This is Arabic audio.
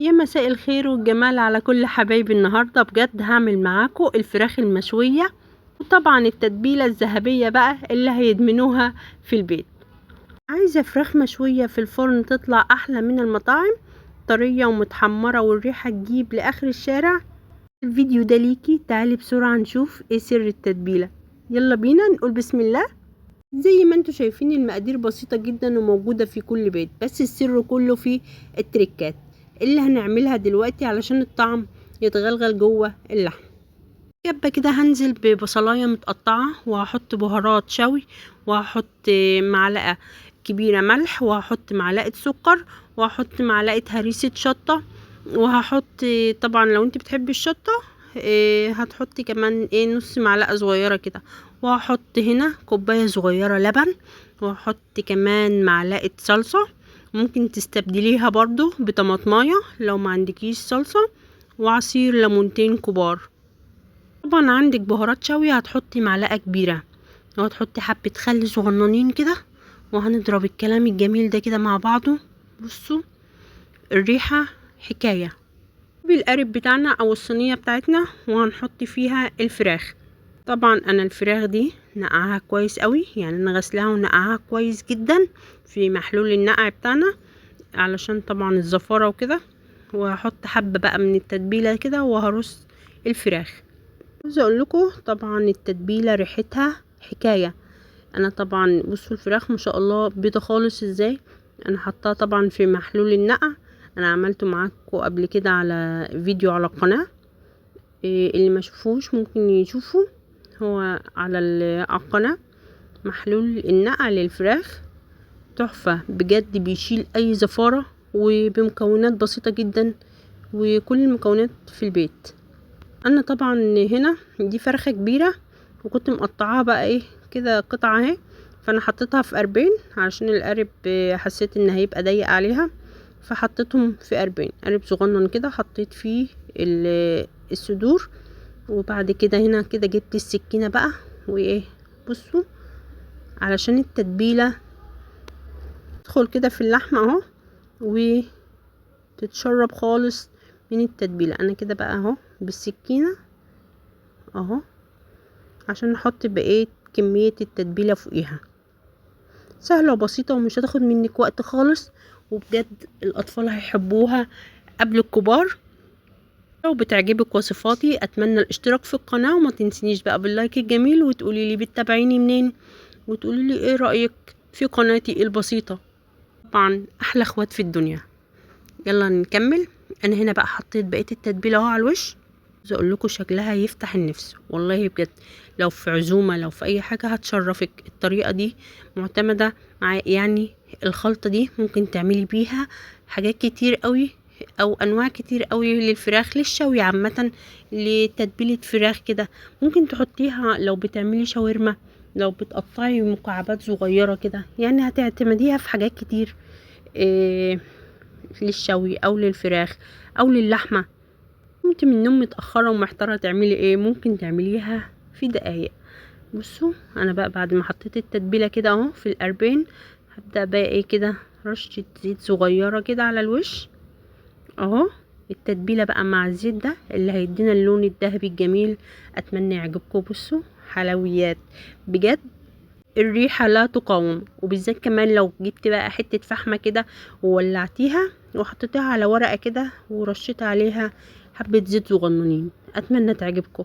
يا مساء الخير والجمال على كل حبايبي. النهارده بجد هعمل معاكم الفراخ المشوية، وطبعا التتبيلة الذهبية بقى اللي هيدمنوها في البيت. عايزة فراخ مشوية في الفرن تطلع احلى من المطاعم، طرية ومتحمرة والريحة تجيب لاخر الشارع. الفيديو ده ليكي، تعالي بسرعة نشوف ايه سر التتبيلة. يلا بينا نقول بسم الله. زي ما انتوا شايفين المقادير بسيطة جدا وموجودة في كل بيت، بس السر كله في التريكات اللي هنعملها دلوقتي علشان الطعم يتغلغل جوه اللحم. كبة كده هنزل ببصلاية متقطعة، وهحط بهارات شوي، وهحط معلقة كبيرة ملح، وهحط معلقة سكر، وهحط معلقة هريسة شطة، وهحط طبعا لو انت بتحبي الشطة هتحطي كمان نص معلقة صغيرة كده، وهحط هنا كوباية صغيرة لبن، وهحط كمان معلقة صلصة، ممكن تستبدليها برضو بطماطماية لو ما عندكيش صلصة، وعصير ليمونتين كبار. طبعا عندك بهارات شوي هتحطي معلقة كبيرة، وهتحطي حبة خل صغننين كده، وهنضرب الكلام الجميل ده كده مع بعضه. بصوا الريحة حكاية. بالقارب بتاعنا او الصينية بتاعتنا، وهنحط فيها الفراخ. طبعا انا الفراخ دي نقعها كويس قوي، يعني انا غسلها ونقعها كويس جدا في محلول النقع بتاعنا علشان طبعا الزفارة وكده. وهحط حبة بقى من التتبيلة كده، وهرص الفراخ. عاوزه اقول لكم طبعا التتبيله ريحتها حكايه. انا طبعا بصوا الفراخ ما شاء الله بيضه خالص ازاي. انا حطاها طبعا في محلول النقع، انا عملته معاكم قبل كده على فيديو على القناه. اللي ما شافوش ممكن يشوفوا، هو على على القناه محلول النقع للفراخ. تحفه بجد، بيشيل اي زفاره وبمكونات بسيطه جدا، وكل المكونات في البيت. انا طبعا هنا دي فرخة كبيرة، وكنت مقطعاها بقى كده قطعة اهي، فانا حطيتها في قربين علشان القرب حسيت ان هيبقى ضيق عليها، فحطيتهم في قرب صغنن كده، حطيت فيه الصدور. وبعد كده هنا كده جبت السكينة بقى بصوا علشان التتبيلة تدخل كده في اللحمة اهو، وتتشرب خالص من التتبيلة. انا كده بقى اهو بالسكينة اهو عشان نحط بقية كمية التتبيلة فوقيها. سهلة وبسيطة ومش هتاخد منك وقت خالص، وبجد الأطفال هيحبوها قبل الكبار. لو بتعجبك وصفاتي أتمنى الاشتراك في القناة، وما تنسينيش بقى باللايك الجميل، وتقولي لي بتتابعيني منين، وتقولي لي ايه رأيك في قناتي البسيطة. طبعا أحلى اخوات في الدنيا. يلا نكمل. أنا هنا بقى حطيت بقية التتبيلة اهو على الوش. عايزه اقول لكم شكلها يفتح النفس والله بجد، لو في عزومه لو في اي حاجه هتشرفك. الطريقه دي معتمده مع يعني الخلطه دي ممكن تعملي بيها حاجات كتير قوي، او انواع كتير قوي للفراخ، للشوي عامه، لتتبيله فراخ كده. ممكن تحطيها لو بتعملي شاورما، لو بتقطعي مكعبات صغيره كده، يعني هتعتمديها في حاجات كتير إيه للشوي او للفراخ او للحمه. قمت من النوم متأخرة ومحتارة تعملي ايه، ممكن تعمليها في دقايق. بصوا انا بقى بعد ما حطيت التتبيلة كده اهو في القربين، هبدأ بقى كده رشة زيت صغيرة كده على الوش اهو. التتبيلة بقى مع الزيت ده اللي هيدينا اللون الذهبي الجميل. اتمنى يعجبكم. بصوا حلويات بجد، الريحة لا تقاوم، وبالذات كمان لو جبت بقى حتة فحمة كده وولعتيها وحطيتها على ورقة كده ورشيت عليها حبة زيت صغننين. اتمنى تعجبكم.